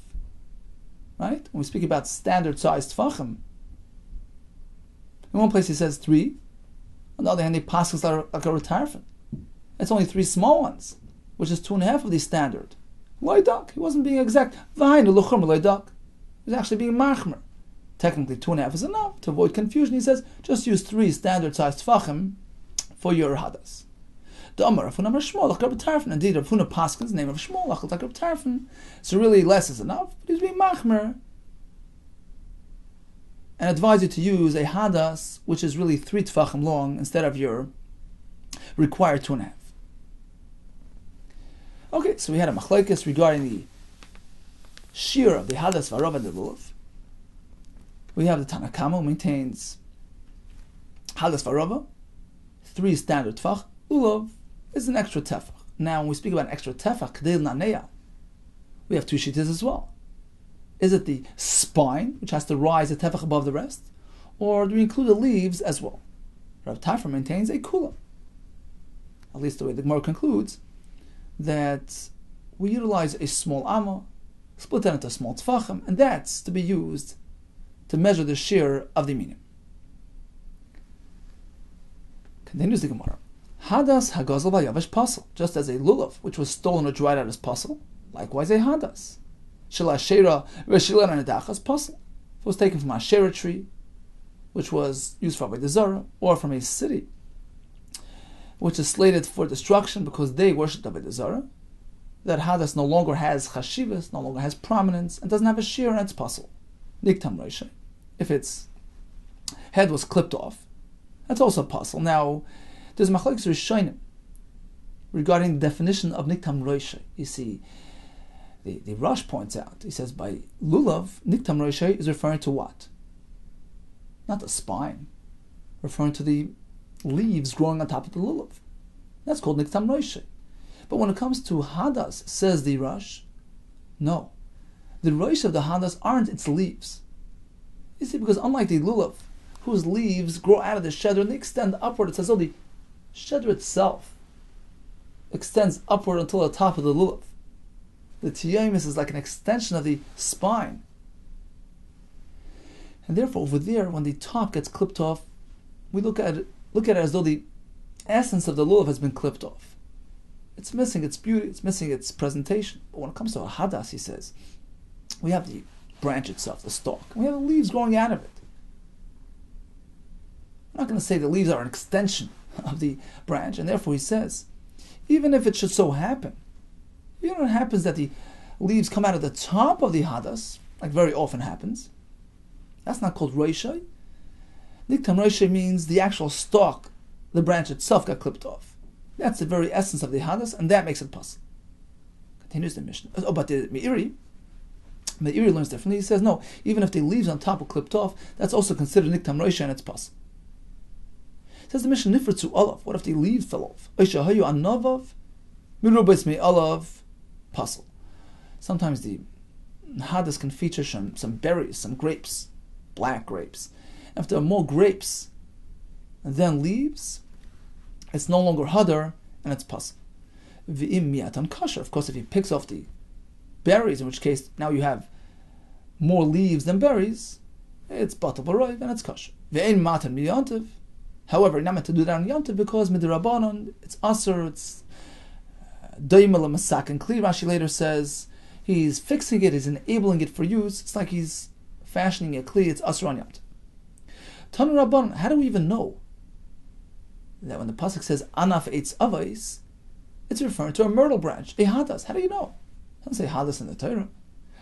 Right? When we speak about standard sized tefachim, in one place he says 3, on the other hand he passes like Rabbi Tarfon. It's only 3 small ones, which is 2.5 of the standard. Loidak, he wasn't being exact. V'hainu l'chum loidak. He was actually being machmer. Technically 2.5 is enough. To avoid confusion, he says, just use 3 standard sized tefachim for your hadas. The Amar Rav Huna Shmuel like Rabbi Tarfon. Indeed, Rav Huna Paskin's name of Shmuel like Rabbi Tarfon. So really less is enough, but he's being machmer. And advise you to use a hadas which is really 3 tefachim long instead of your required 2.5. Okay, so we had a machlekes regarding the shear of the hadas v'arav and the lulav. We have the Tanakama who maintains hadas v'arava, 3 standard tefach, lulav is an extra tefach. Now, when we speak about an extra tefach, kedei naneya, we have 2 shittas as well. Is it the spine, which has to rise a tefach above the rest, or do we include the leaves as well? Rabbi Tarfon maintains a kula. At least the way the Gemara concludes, that we utilize a small amma, split that into small tefachim, and that's to be used to measure the shear of the minim. Continues the Gemara. Hadas hagazel v'yavesh pasel, just as a lulav which was stolen or dried out as pasel, likewise a hadas. Shel ashera v'shel anadachas pasel. If it was taken from a ashera tree, which was used for avodah zarah, or from a city which is slated for destruction because they worshipped avodah zarah, that hadas no longer has chashivas, no longer has prominence, and doesn't have a shear, and it's pasel. Niktam reishay. If its head was clipped off, that's also pasel. Now, there's machlekes rishonim regarding the definition of niktam reishay. You see, the Rosh points out, he says by lulav, niktam reishay is referring to what? Not the spine, referring to the leaves growing on top of the lulav. That's called niktam reishay. But when it comes to hadas, says the Rosh, no. The reish of the hadas aren't its leaves. You see, because unlike the lulav, whose leaves grow out of the shedder and they extend upward, it says, oh, the shedder itself extends upward until the top of the lulav. The tiyamis is like an extension of the spine. And therefore, over there, when the top gets clipped off, we look at it as though the essence of the lulav has been clipped off. It's missing its beauty, it's missing its presentation. But when it comes to a hadas, he says, we have the branch itself, the stalk, and we have the leaves growing out of it. I'm not going to say the leaves are an extension of the branch, and therefore he says, even if it should so happen, even if it happens that the leaves come out of the top of the hadas, like very often happens, that's not called reishay. Niktam reishay means the actual stalk, the branch itself got clipped off. That's the very essence of the hadas, and that makes it possible. Continues the Mishnah. Oh, but the Meiri learns differently. He says, no, even if the leaves on top were clipped off, that's also considered niktam reisha, and it's possible. Says the Mishnah, nifritzu olav. What if the leaves fell off? Oishahayu anavav mirubes me olav pasel. Sometimes the hadas can feature some berries, some grapes, black grapes. If there are more grapes than leaves, it's no longer hadar, and it's pasel. V'im miatan kasher. Of course, if he picks off the berries, in which case now you have more leaves than berries, it's batal b'roiv and it's kosher. Ve'ein matan miyantiv. However, you're not meant to do that on Yom Tov because midrabanan, it's asur, it's doimel masak and kli. Rashi later says he's fixing it, he's enabling it for use. It's like he's fashioning a kli. It's asur on Yom Tov. Tanu Rabban, how do we even know that when the pasuk says anaf eitz avos, it's referring to a myrtle branch, a hadas? How do you know? It doesn't say hadas in the Torah.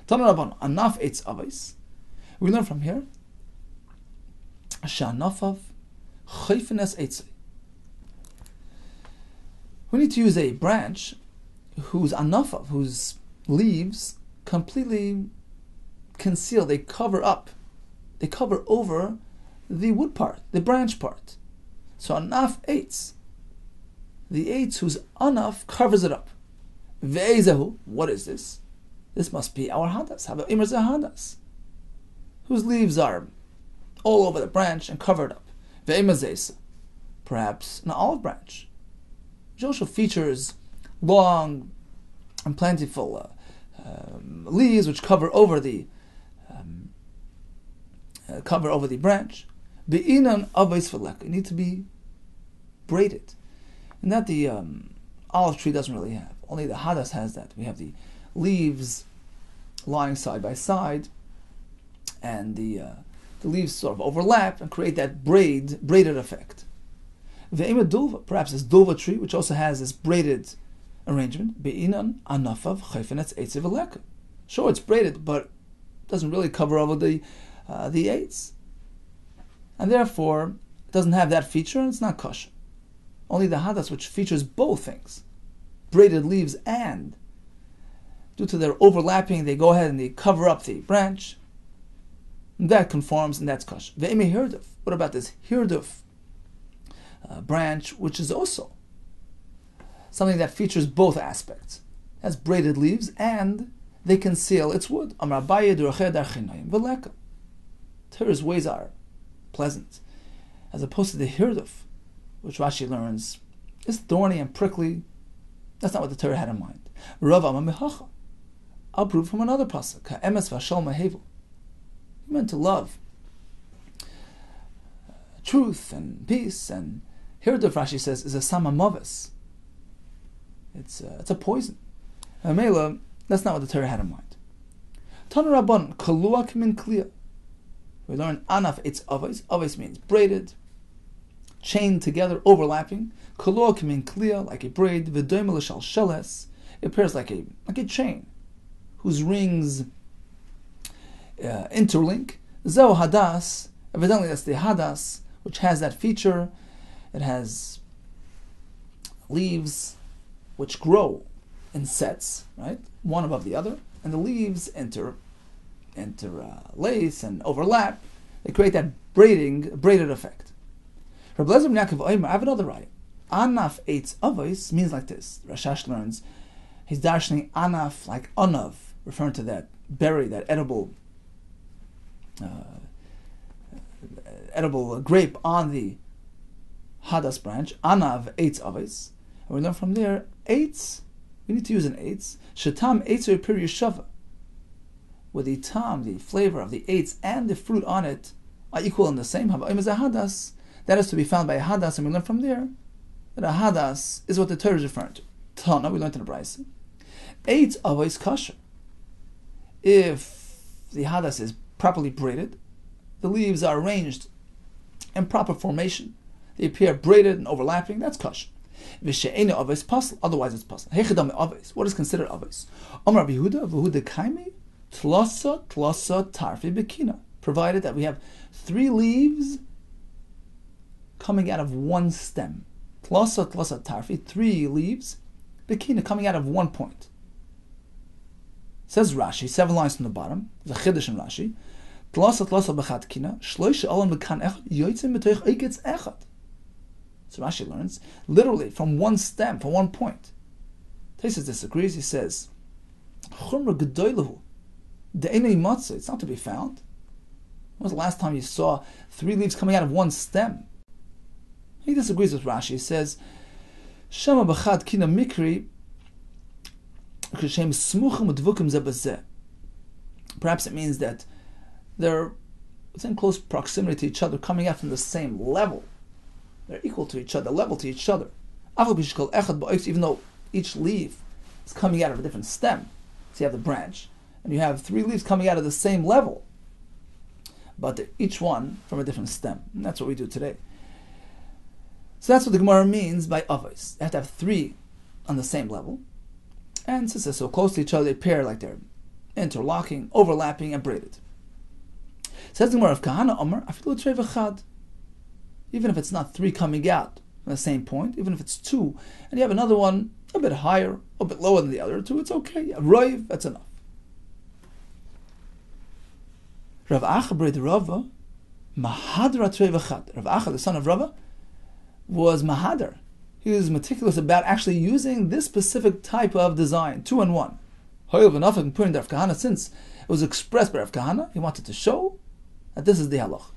Tanu Rabban, anaf eitz avos. We learn from here, sha'anafav chayfenes eitzei. We need to use a branch whose anafav, whose leaves completely conceal, they cover over the wood part, the branch part. So anaf eitz, the eitz whose anaf covers it up. Ve'ezehu, what is this? This must be our hadas. How about imar hadas, whose leaves are all over the branch and covered up. Ve'emazesa, perhaps an olive branch, which also features long and plentiful leaves which cover over the branch. Be'inan avos v'leka, it need to be braided, and that the olive tree doesn't really have. Only the hadas has that. We have the leaves lying side by side, and the leaves sort of overlap and create that braided effect. Ve'ema dulva, perhaps this dulva tree, which also has this braided arrangement. Be'inan anafav chayfenes eitz v'leka. Sure, it's braided, but it doesn't really cover over the eitz, and therefore it doesn't have that feature, and it's not kosher. Only the hadas, which features both things, braided leaves, and due to their overlapping, they go ahead and they cover up the branch. And that conforms, and that's kosher. Ve'eme hirduf. What about this hirduf branch, which is also something that features both aspects? It has braided leaves, and they conceal its wood. Amar Abaye d'orchei darchinayim v'leka. Torah's ways are pleasant, as opposed to the hirduf, which Rashi learns is thorny and prickly. That's not what the Torah had in mind. Rav Amar Mehacha. I'll prove from another pasuk. Ha'emes v'ashal mahevel. You're meant to love truth and peace, and hirduf, Rashi says, is a samamovis. It's a poison. Mela, that's not what the Torah had in mind. Tanu Rabban kaluak min kliya. We learn anaf eitz avos. Avos means braided, chained together, overlapping. Kaluak min kliya, like a braid. V'doim l'shal sheles. It appears like a chain whose rings interlink. Zeo hadas. Evidently, that's the hadas, which has that feature. It has leaves which grow in sets, right, one above the other, and the leaves interlace and overlap. They create that braided effect. Rabbi Lezer ben Yaakov Omer, I have another raya. Anaf eitz avos means like this. Rashash learns he's darshaning anaf like anav, referring to that berry, that edible grape on the hadas branch. Anav eitz avos, and we learn from there eitz. We need to use an eitz. Shetam eitz or pir yeshava, where the tam, the flavor of the eitz and the fruit on it are equal and the same. Hadas, that is to be found by a hadas, and we learn from there that a hadas is what the Torah is referring to. Tana, we learned in the Brisa. Eitz avos kosher. If the hadas is properly braided, the leaves are arranged in proper formation, they appear braided and overlapping, that's kosher. V'she'ena avos pasal, otherwise it's pasal. Hechadam avos, what is considered avos? Amar Rabbi Yehuda, v'huda kaimi, tlasa tarfi bekina, provided that we have 3 leaves coming out of one stem. Tlasa tarfi, 3 leaves, bekina, coming out of one point. Says Rashi, 7 lines from the bottom, the chiddush in Rashi, tlasa b'chat kina, shloisha olam b'kan echad, yotzim b'toich oiketz echad. So Rashi learns, literally, from one stem, from one point. Taisus disagrees, he says, chumra gedoylehu, de'enei matzah, it's not to be found. When was the last time you saw 3 leaves coming out of one stem? He disagrees with Rashi, he says, shama b'chad kina mikri, perhaps it means that they're within close proximity to each other, coming out from the same level. They're equal to each other, level to each other. Even though each leaf is coming out of a different stem. So you have the branch, and you have 3 leaves coming out of the same level, but each one from a different stem. And that's what we do today. So that's what the Gemara means by avos. You have to have 3 on the same level, and since they're so close to each other, they pair like they're interlocking, overlapping, and braided. Says the Gemara of Kahana Omer, afilu trei v'chad. Even if it's not 3 coming out from the same point, even if it's 2, and you have another one a bit higher, a bit lower than the other 2, it's okay. Roiv, that's enough. Rav Acha braid Rava, mahadra trei v'chad. Rav Acha, the son of Rava, was mahadar. He was meticulous about actually using this specific type of design, 2 and 1. However, enough of putting Rav Kahana, since it was expressed by Rav Kahana, he wanted to show that this is the halach.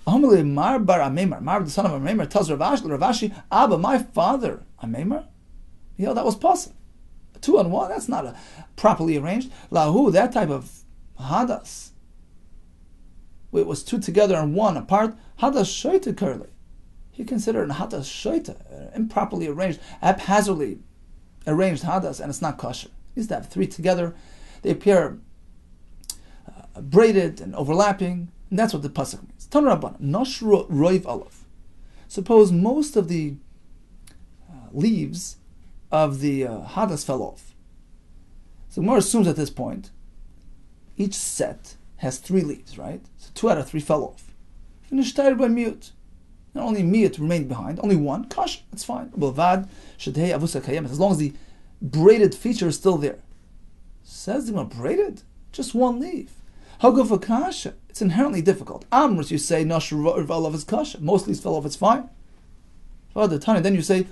Mar bar Amemar, Mar the son of Amemar, tells Rav Ashi, Abba, my father, Amemar, that was possible. 2 and 1, that's not properly arranged. Lahu, that type of hadas, it was 2 together and 1 apart. Hadas shoita curly. He considered a hadas shoita, improperly arranged, haphazardly arranged hadas, and it's not kosher. He used to have 3 together. They appear braided and overlapping, and that's what the pasuk means. Tan Rabban, Noshru Roiv Aleph. Suppose most of the leaves of the hadas fell off. So Gemara assumes at this point, each set has 3 leaves, right? So 2 out of 3 fell off. Finished by mute. Not only mute remained behind, only 1, kosher, that's fine. As long as the braided feature is still there. Says the Gemara, braided? Just 1 leaf. Haguf kasha. It's inherently difficult. Amrus, you say, Nosh Rav is kasha. Most leaves fell off, it's fine. Then you say,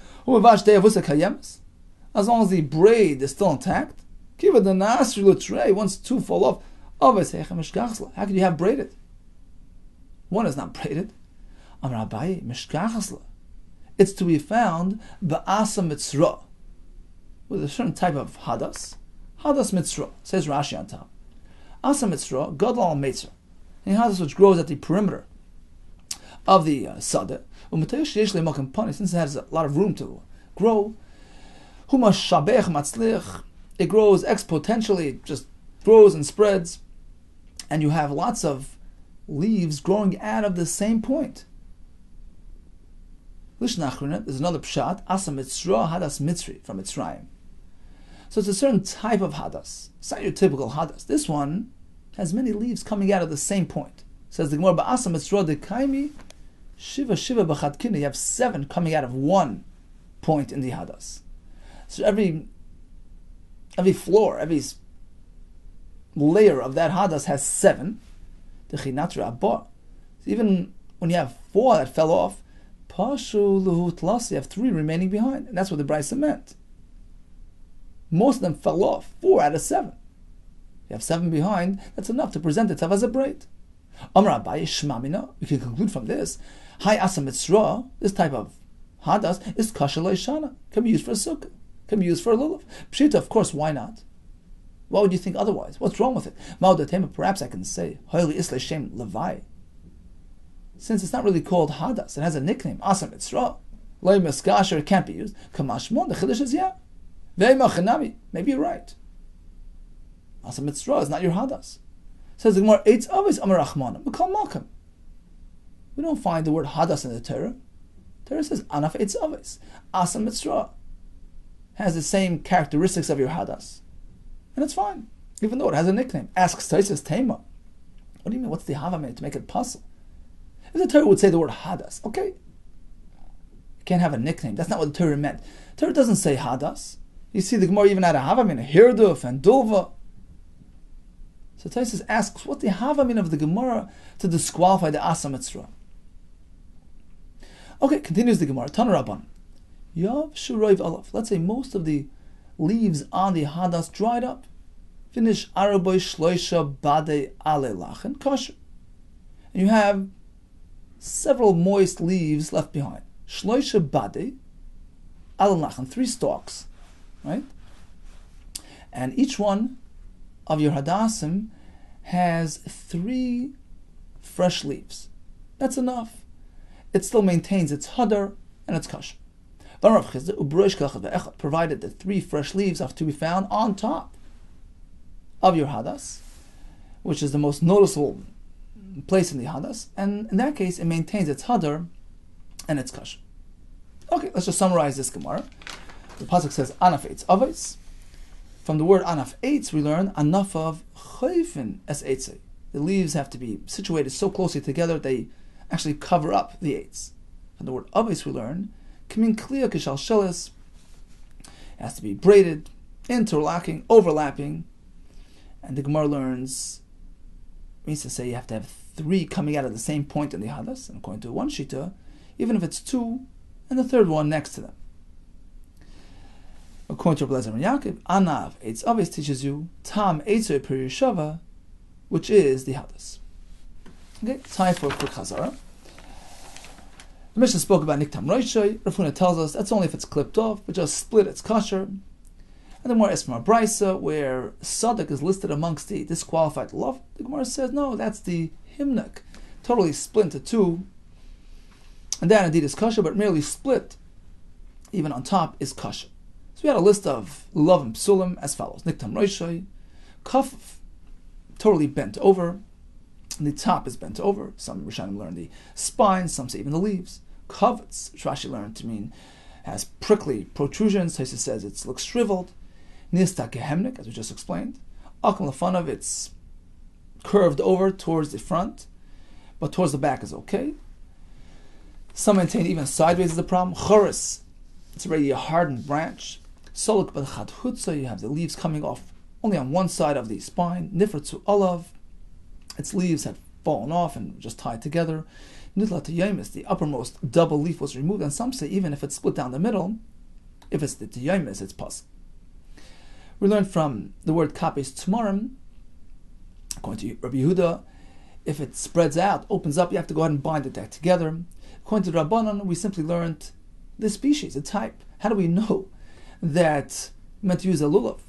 as long as the braid is still intact, once 2 fall off, how could you have braided? 1 is not braided. It's to be found ba'asa mitzra, with a certain type of hadas mitzra, says Rashi on top. Asa mitzra, gadol al mitzra, a hadas which grows at the perimeter of the sadeh. Since it has a lot of room to grow, it grows exponentially, just grows and spreads, and you have lots of leaves growing out of the same point. There's another pshat, asa mitzra hadas mitzri, from Mitzrayim. So it's a certain type of hadas. It's not your typical hadas. This one has many leaves coming out of the same point. Says the Gemara, ba'asa mitzra dekaimi shiva b'chad kina. You have 7 coming out of 1 point in the hadas. So every floor, every layer of that hadas has 7. So even when you have 4 that fell off, you have 3 remaining behind, and that's what the Brisa meant. Most of them fell off, 4 out of 7. You have 7 behind, that's enough to present itself as a braid. Amar Abaye Shmamina, we can conclude from this, Hai Asa Mitzra, this type of hadas, is Kasha Loishana, can be used for a sukkah, can be used for a lulav. Pshita, of course, why not? Why would you think otherwise? What's wrong with it? Ma'odatema, perhaps I can say, Hoili Isle Shem Levai. Since it's not really called hadas, it has a nickname, Asa Mitzra. Loi Meskasher, it can't be used. Kamashmon, the Chiddush is yeah. Maybe you're right. Asa Mitzra is not your hadas. Says the Gemara, Eitz Avis Amar Rachmana, B'kal Malkam. We don't find the word hadas in the Torah. The Torah says Anaf Eitz Avis. Asa Mitzra has the same characteristics of your hadas. And it's fine, even though it has a nickname. Asks Taisus Tema. What do you mean? What's the Havameh to make it possible? If the Torah would say the word hadas, okay. You can't have a nickname. That's not what the Torah meant. The Torah doesn't say hadas. You see the Gemara even had a Havameh, a hirduf, and dulva. So Taisus asks, what's the Havameh of the Gemara to disqualify the Asa Mitzra? Okay, continues the Gemara. Tan Rabban. Yav Shuroiv Aleph. Let's say most of the leaves on the hadas dried up. Finish Araboy Shloisha Bade Ale Lachen Kosher. And you have several moist leaves left behind. Shloisha Bade Ale Lachen, 3 stalks, right? And each one of your hadasim has 3 fresh leaves. That's enough. It still maintains its hadar and its kasher. Provided that 3 fresh leaves have to be found on top of your hadas, which is the most noticeable place in the hadas, and in that case it maintains its hadar and its kasher. Okay, let's just summarize this Gemara. The pasuk says anaf eitz avos. From the word anaf eitz we learn anaf of chayfin es eitzei. The leaves have to be situated so closely together they actually cover up the eitz. From the word avos we learn kamin kliya kishal shelis. It has to be braided, interlocking, overlapping. And the Gemara learns, means to say you have to have 3 coming out at the same point in the hadas, and according to one shita, even if it's 2, and the third one next to them. According to Rabbi Yehuda Kessler, Anav Eitz Avos teaches you Tam Eitzoy Perishava, which is the hadas. Okay, time for a quick chazara. The Mishnah spoke about Niktam Roishoy. Rav Huna tells us that's only if it's clipped off, but just split its kasher. And the Gemara is from a brisa where Sadak is listed amongst the disqualified love. The Gemara says, no, that's the himnak, totally split into 2. And that indeed is kasher, but merely split, even on top, is kasher. So we had a list of lulav and psulim as follows. Niktam roishoy, kaf, totally bent over, and the top is bent over. Some Rishonim learn the spine, some say even the leaves. Kavitz, which Rashi learned to mean has prickly protrusions. Taisa says it looks shriveled. Nista kehemnik, as we just explained. Akam lefanav, it's curved over towards the front, but towards the back is okay. Some maintain even sideways is the problem. Choris, it's already a hardened branch. Soluk b'chad hutza, you have the leaves coming off only on one side of the spine. Nifratzu olav, its leaves had fallen off and just tied together. Nidlat tiyamis, the uppermost double leaf was removed, and some say even if it's split down the middle, if it's the tiyamis, it's possible. We learned from the word kapes tmarim, according to Rabbi Yehuda, if it spreads out, opens up, you have to go ahead and bind it back together. According to Rabbanan, we simply learned the species, the type. How do we know that we're meant to use a lulav?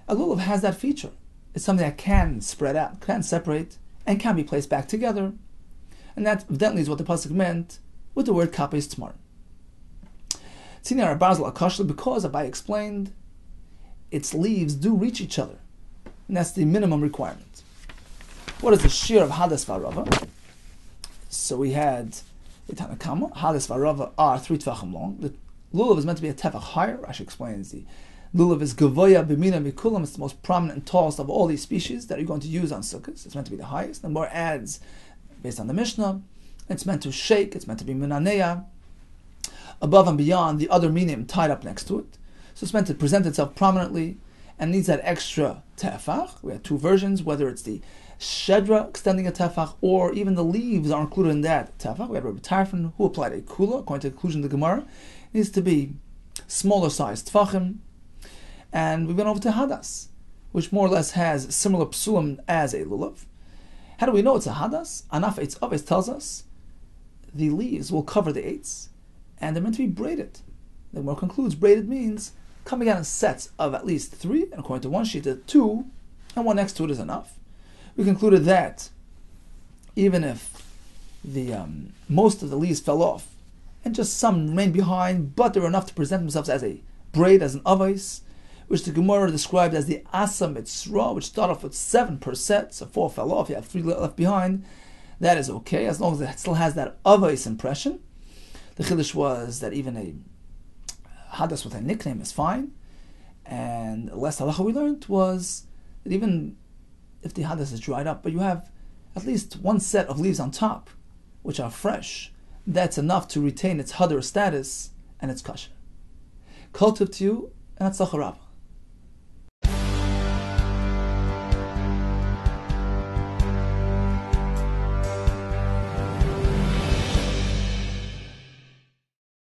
A lulav has that feature. It's something that can spread out, can separate, and can be placed back together. And that evidently is what the pasuk meant with the word kapes tmarim. Because Abai explained, its leaves do reach each other, and that's the minimum requirement. What is the shear of hadas v'arava? So we had the Tanakama, hadas v'arava are 3 tvachim long. The lulav is meant to be a tefach higher. Rashi explains the lulav is gavoya b'mina mikulam. It's the most prominent and tallest of all these species that you're going to use on sukkahs. It's meant to be the highest. The more adds, based on the Mishnah, it's meant to shake. It's meant to be minaneya, above and beyond the other minim tied up next to it. So it's meant to present itself prominently and needs that extra tefach. We have 2 versions, whether it's the shedra extending a tefach or even the leaves are included in that tefach. We have Rabbi Tarfon who applied a kula, according to the conclusion of the Gemara. It needs to be smaller sized tefachim. And we went over to hadas, which more or less has similar psulim as a lulav. How do we know it's a hadas? Anaf eitz avos tells us the leaves will cover the eitz and they're meant to be braided. The Gemara concludes braided means coming out in sets of at least 3, and according to one shita, 2, and one next to it is enough. We concluded that even if the most of the leaves fell off and just some remained behind, but they were enough to present themselves as a braid, as an avos, which the Gemara described as the asa mitzra, which started off with 7 per set, so 4 fell off, you have 3 left behind, that is okay, as long as it still has that avos impression. The chiddush was that even a hadas with a nickname is fine, and the last halacha we learned was that even if the hadas is dried up, but you have at least 1 set of leaves on top, which are fresh, that's enough to retain its hadar status and its kasher. Kol tov to you, and atzlacha rabba.